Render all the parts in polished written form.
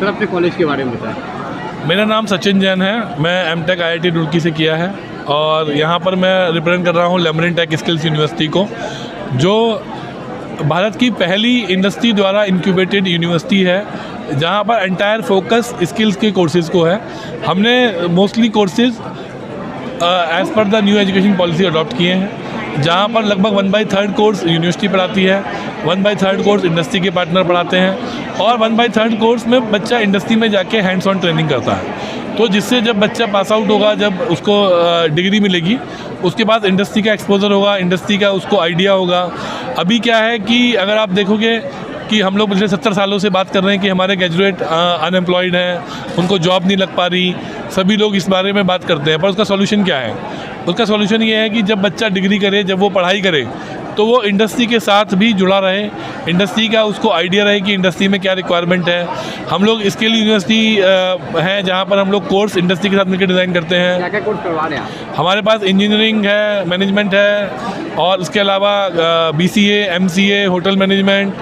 Sir अपने college के बारे में बताएं। मेरा नाम सचिन जैन है। मैं एमटेक आईआईटी रुड़की से किया है और यहाँ पर मैं रिप्रेजेंट कर रहा हूँ लेमरिन टेक स्किल्स यूनिवर्सिटी को, जो भारत की पहली इंडस्ट्री द्वारा इंक्यूबेटेड यूनिवर्सिटी है जहाँ पर एंटायर फोकस स्किल्स के कोर्सेज़ को है। हमने mostly courses as per the new education policy adopt किए हैं, जहाँ पर लगभग 1/3 कोर्स यूनिवर्सिटी पढ़ाती है, 1/3 कोर्स इंडस्ट्री के पार्टनर पढ़ाते हैं और 1/3 कोर्स में बच्चा इंडस्ट्री में जाके हैंड्स ऑन ट्रेनिंग करता है। तो जिससे जब बच्चा पास आउट होगा, जब उसको डिग्री मिलेगी, उसके बाद इंडस्ट्री का एक्सपोजर होगा, इंडस्ट्री का उसको आइडिया होगा। अभी क्या है कि अगर आप देखोगे कि हम लोग पिछले 70 सालों से बात कर रहे हैं कि हमारे ग्रेजुएट अनएम्प्लॉयड हैं, उनको जॉब नहीं लग पा रही, सभी लोग इस बारे में बात करते हैं, पर उसका सॉल्यूशन क्या है? उसका सॉल्यूशन ये है कि जब बच्चा डिग्री करे, जब वो पढ़ाई करे, तो वो इंडस्ट्री के साथ भी जुड़ा रहे, इंडस्ट्री का उसको आइडिया रहे कि इंडस्ट्री में क्या रिक्वायरमेंट है। हम लोग स्किल यूनिवर्सिटी है जहाँ पर हम लोग कोर्स इंडस्ट्री के साथ मिलकर डिज़ाइन करते हैं। क्या क्या कोर्स करवा रहे हैं आप? हमारे पास इंजीनियरिंग है, मैनेजमेंट है और उसके अलावा BCA, MCA, होटल मैनेजमेंट,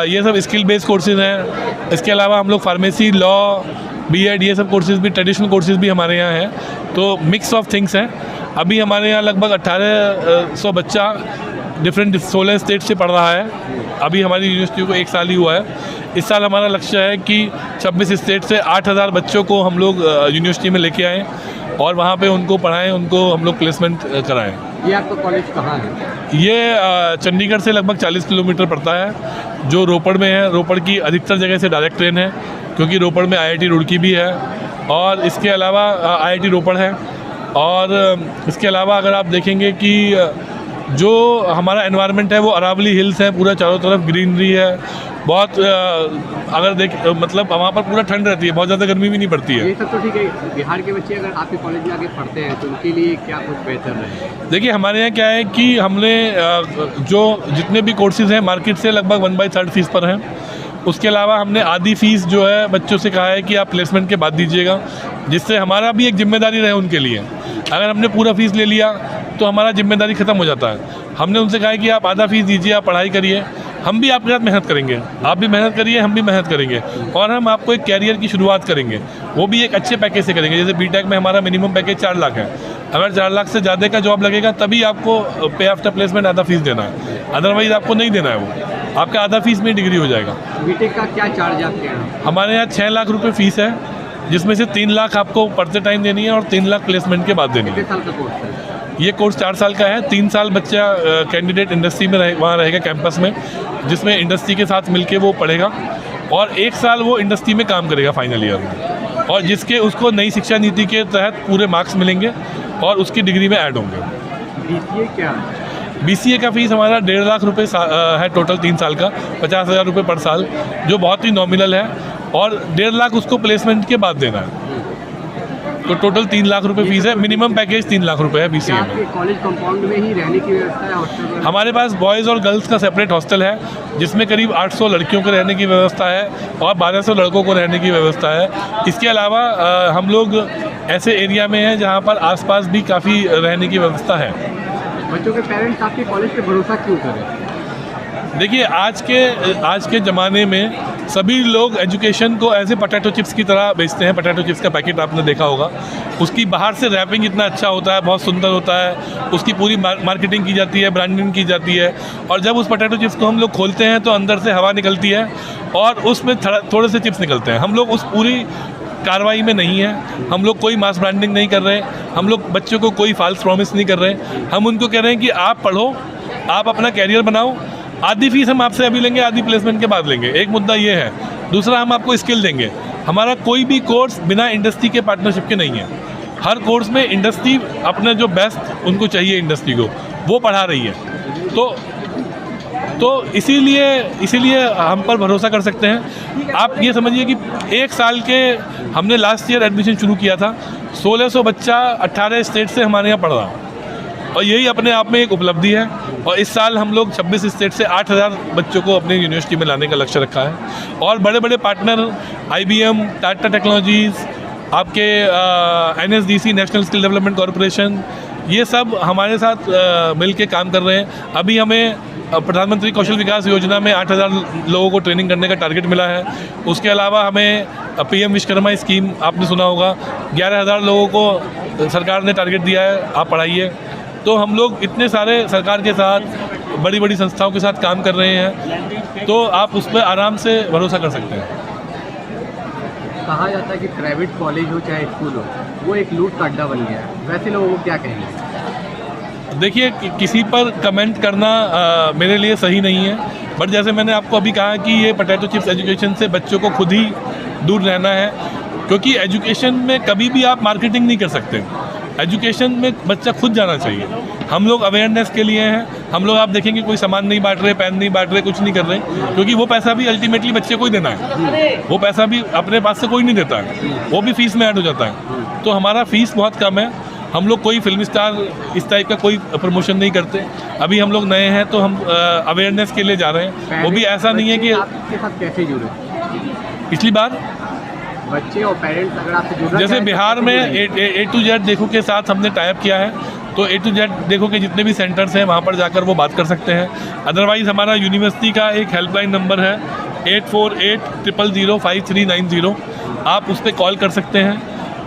ये सब स्किल बेस्ड कोर्सेज़ हैं। इसके अलावा हम लोग फार्मेसी, लॉ, B.Ed, ये सब कोर्सेज़ भी, ट्रेडिशनल कोर्सेज़ भी हमारे यहाँ हैं। तो मिक्स ऑफ थिंग्स हैं। अभी हमारे यहाँ लगभग 1800 बच्चा डिफरेंट 16 स्टेट से पढ़ रहा है। अभी हमारी यूनिवर्सिटी को 1 साल ही हुआ है। इस साल हमारा लक्ष्य है कि 26 स्टेट से 8000 बच्चों को हम लोग यूनिवर्सिटी में लेके आएँ और वहाँ पे उनको पढ़ाएं, उनको हम लोग प्लेसमेंट कराएं। ये आपका कॉलेज कहाँ है? ये चंडीगढ़ से लगभग 40 किलोमीटर पड़ता है, जो रोपड़ में है। रोपड़ की अधिकतर जगह से डायरेक्ट ट्रेन है, क्योंकि रोपड़ में IIT रुड़की भी है और इसके अलावा IIT रोपड़ है। और इसके अलावा अगर आप देखेंगे कि जो हमारा एनवायरनमेंट है वो अरावली हिल्स है, पूरा चारों तरफ ग्रीनरी है, बहुत अगर मतलब वहाँ पर पूरा ठंड रहती है, बहुत ज़्यादा गर्मी भी नहीं पड़ती है। ये सब तो ठीक है। बिहार के बच्चे अगर आपके कॉलेज में आके पढ़ते हैं तो उनके लिए क्या कुछ बेहतर है? देखिए, हमारे यहाँ क्या है कि हमने जो जितने भी कोर्सेज़ हैं मार्केट से लगभग 1/3 फीस पर हैं। उसके अलावा हमने आधी फीस जो है बच्चों से कहा है कि आप प्लेसमेंट के बाद दीजिएगा, जिससे हमारा भी एक जिम्मेदारी रहे उनके लिए। अगर हमने पूरा फीस ले लिया तो हमारा जिम्मेदारी ख़त्म हो जाता है। हमने उनसे कहा है कि आप आधा फीस दीजिए, आप पढ़ाई करिए, हम भी आपके साथ मेहनत करेंगे, आप भी मेहनत करिए, हम भी मेहनत करेंगे और हम आपको एक कैरियर की शुरुआत करेंगे, वो भी एक अच्छे पैकेज से करेंगे। जैसे BTech में हमारा मिनिमम पैकेज 4 लाख है। अगर 4 लाख से ज़्यादा का जॉब लगेगा तभी आपको पे आफ्टर प्लेसमेंट आधा फीस देना है, अदरवाइज़ आपको नहीं देना है। वो आपका आधा फीस में डिग्री हो जाएगा। BTech का क्या चार्ज आपके यहाँ? हमारे यहाँ 6 लाख रुपये फ़ीस है, जिसमें से 3 लाख आपको पढ़ते टाइम देनी है और 3 लाख प्लेसमेंट के बाद देनी है। कितने साल का कोर्स है? ये कोर्स 4 साल का है। 3 साल बच्चा कैंडिडेट इंडस्ट्री में वहाँ रहेगा कैंपस में, जिसमें इंडस्ट्री के साथ मिलके वो पढ़ेगा और 1 साल वो इंडस्ट्री में काम करेगा फाइनल ईयर में, और जिसके उसको नई शिक्षा नीति के तहत पूरे मार्क्स मिलेंगे और उसकी डिग्री में ऐड होंगे। BCA क्या है? BCA का फीस हमारा 1.5 लाख रुपये है टोटल 3 साल का, 50,000 रुपये पर साल, जो बहुत ही नॉमिनल है, और 1.5 लाख उसको प्लेसमेंट के बाद देना है। तो टोटल 3 लाख रुपए फीस है। मिनिमम पैकेज 3 लाख रुपए है BCA में। कॉलेज कंपाउंड में ही रहने की व्यवस्था है? हॉस्टल? हमारे पास बॉयज़ और गर्ल्स का सेपरेट हॉस्टल है, जिसमें करीब 800 लड़कियों के रहने की व्यवस्था है और 1200 लड़कों को रहने की व्यवस्था है। इसके अलावा हम लोग ऐसे एरिया में हैं जहाँ पर आसपास भी काफ़ी रहने की व्यवस्था है। बच्चों के पेरेंट्स आपके कॉलेज पे भरोसा क्यों करें? देखिए, आज के ज़माने में सभी लोग एजुकेशन को ऐसे पोटैटो चिप्स की तरह बेचते हैं। पोटैटो चिप्स का पैकेट आपने देखा होगा, उसकी बाहर से रैपिंग इतना अच्छा होता है, बहुत सुंदर होता है, उसकी पूरी मार्केटिंग की जाती है, ब्रांडिंग की जाती है, और जब उस पोटैटो चिप्स को हम लोग खोलते हैं तो अंदर से हवा निकलती है और उसमें थोड़े से चिप्स निकलते हैं। हम लोग उस पूरी कार्रवाई में नहीं है, हम लोग कोई मास ब्रांडिंग नहीं कर रहे, हम लोग बच्चों को कोई फॉल्स प्रॉमिस नहीं कर रहे। हम उनको कह रहे हैं कि आप पढ़ो, आप अपना कैरियर बनाओ, आधी फीस हम आपसे अभी लेंगे, आधी प्लेसमेंट के बाद लेंगे। एक मुद्दा ये है। दूसरा, हम आपको स्किल देंगे। हमारा कोई भी कोर्स बिना इंडस्ट्री के पार्टनरशिप के नहीं है। हर कोर्स में इंडस्ट्री अपने जो बेस्ट उनको चाहिए इंडस्ट्री को, वो पढ़ा रही है। तो इसीलिए हम पर भरोसा कर सकते हैं। आप ये समझिए कि 1 साल के हमने लास्ट ईयर एडमिशन शुरू किया था, 1600 बच्चा 18 स्टेट से हमारे यहाँ पढ़ रहा है, और यही अपने आप में एक उपलब्धि है। और इस साल हम लोग 26 स्टेट से 8000 बच्चों को अपनी यूनिवर्सिटी में लाने का लक्ष्य रखा है। और बड़े बड़े पार्टनर IBM, टाटा टेक्नोलॉजीज़, आपके NSDC, national skill development corporation, ये सब हमारे साथ मिल के काम कर रहे हैं। अभी हमें प्रधानमंत्री कौशल विकास योजना में 8,000 लोगों को ट्रेनिंग करने का टारगेट मिला है। उसके अलावा हमें PM विश्वकर्मा स्कीम आपने सुना होगा, 11,000 लोगों को सरकार ने टारगेट दिया है, आप पढ़ाइए। तो हम लोग इतने सारे सरकार के साथ, बड़ी बड़ी संस्थाओं के साथ काम कर रहे हैं, तो आप उस पर आराम से भरोसा कर सकते हैं। कहा जाता है कि प्राइवेट कॉलेज हो चाहे स्कूल हो, वो एक लूट का अड्डा बन गया है, वैसे लोगों को क्या कहेंगे? देखिए, किसी पर कमेंट करना मेरे लिए सही नहीं है, बट जैसे मैंने आपको अभी कहा कि ये पोटैटो चिप्स एजुकेशन से बच्चों को खुद ही दूर रहना है, क्योंकि एजुकेशन में कभी भी आप मार्केटिंग नहीं कर सकते। एजुकेशन में बच्चा खुद जाना चाहिए। हम लोग अवेयरनेस के लिए हैं, हम लोग आप देखेंगे कोई सामान नहीं बांट रहे, पेन नहीं बांट रहे, कुछ नहीं कर रहे, क्योंकि वो पैसा भी अल्टीमेटली बच्चे को ही देना है। वो पैसा भी अपने पास से कोई नहीं देता है, वो भी फीस में ऐड हो जाता है। तो हमारा फीस बहुत कम है। हम लोग कोई फिल्म स्टार इस टाइप का कोई प्रमोशन नहीं करते। अभी हम लोग नए हैं तो हम अवेयरनेस के लिए जा रहे हैं। वो भी ऐसा नहीं है कि आपके साथ कैसे जुड़े पिछली बार बच्चे और पेरेंट्स अगर आपसे जुड़ना जैसे बिहार में A to Z देखो के साथ हमने टाइप किया है, तो A to Z देखो के जितने भी सेंटर्स हैं वहाँ पर जाकर वो बात कर सकते हैं। अदरवाइज़ हमारा यूनिवर्सिटी का एक हेल्पलाइन नंबर है 8480005390, आप उस पर कॉल कर सकते हैं।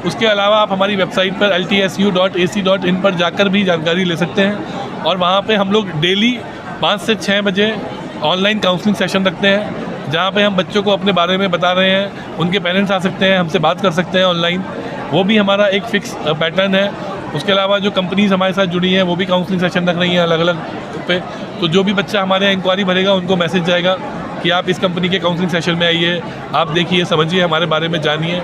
उसके अलावा आप हमारी वेबसाइट पर ltsu.ac.in पर जाकर भी जानकारी ले सकते हैं, और वहाँ पे हम लोग डेली 5 से 6 बजे ऑनलाइन काउंसलिंग सेशन रखते हैं, जहाँ पे हम बच्चों को अपने बारे में बता रहे हैं। उनके पेरेंट्स आ सकते हैं, हमसे बात कर सकते हैं ऑनलाइन। वो भी हमारा एक फिक्स पैटर्न है। उसके अलावा जो कंपनीज हमारे साथ जुड़ी हैं वो भी काउंसलिंग सेशन रख रही हैं अलग अलग पे। तो जो भी बच्चा हमारे यहाँ इंक्वायरी भरेगा उनको मैसेज जाएगा कि आप इस कंपनी के काउंसलिंग सेशन में आइए, आप देखिए, समझिए, हमारे बारे में जानिए।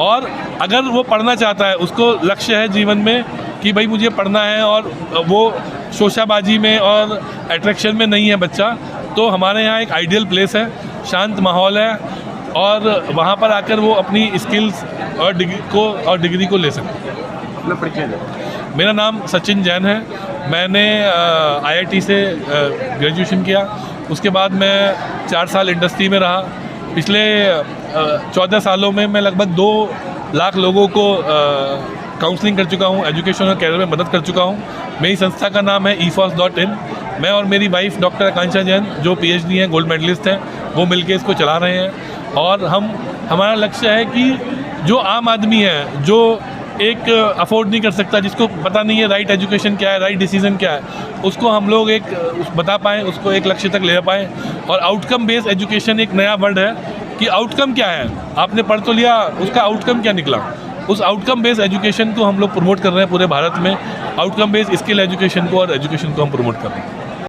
और अगर वो पढ़ना चाहता है, उसको लक्ष्य है जीवन में कि भाई मुझे पढ़ना है, और वो शोशाबाजी में और अट्रैक्शन में नहीं है बच्चा, तो हमारे यहाँ एक आइडियल प्लेस है, शांत माहौल है, और वहाँ पर आकर वो अपनी स्किल्स और डिग्री को ले सकते हैं। अपना परिचय दें। मेरा नाम सचिन जैन है। मैंने IIT से ग्रेजुएशन किया। उसके बाद मैं 4 साल इंडस्ट्री में रहा। पिछले 14 सालों में मैं लगभग 2 लाख लोगों को काउंसलिंग कर चुका हूँ, एजुकेशन और कैरियर में मदद कर चुका हूँ। मेरी संस्था का नाम है efos.in। मैं और मेरी वाइफ डॉक्टर आकांक्षा जैन, जो PhD हैं, गोल्ड मेडलिस्ट हैं, वो मिलके इसको चला रहे हैं। और हमारा लक्ष्य है कि जो आम आदमी है, जो एक अफोर्ड नहीं कर सकता, जिसको पता नहीं है राइट एजुकेशन क्या है, राइट डिसीजन क्या है, उसको हम लोग एक बता पाएँ, उसको एक लक्ष्य तक ले पाएँ। और आउटकम बेस्ड एजुकेशन एक नया वर्ड है कि आउटकम क्या है, आपने पढ़ तो लिया, उसका आउटकम क्या निकला। उस आउटकम बेस्ड एजुकेशन को हम लोग प्रमोट कर रहे हैं पूरे भारत में। आउटकम बेस्ड स्किल एजुकेशन को और एजुकेशन को हम प्रमोट कर रहे हैं।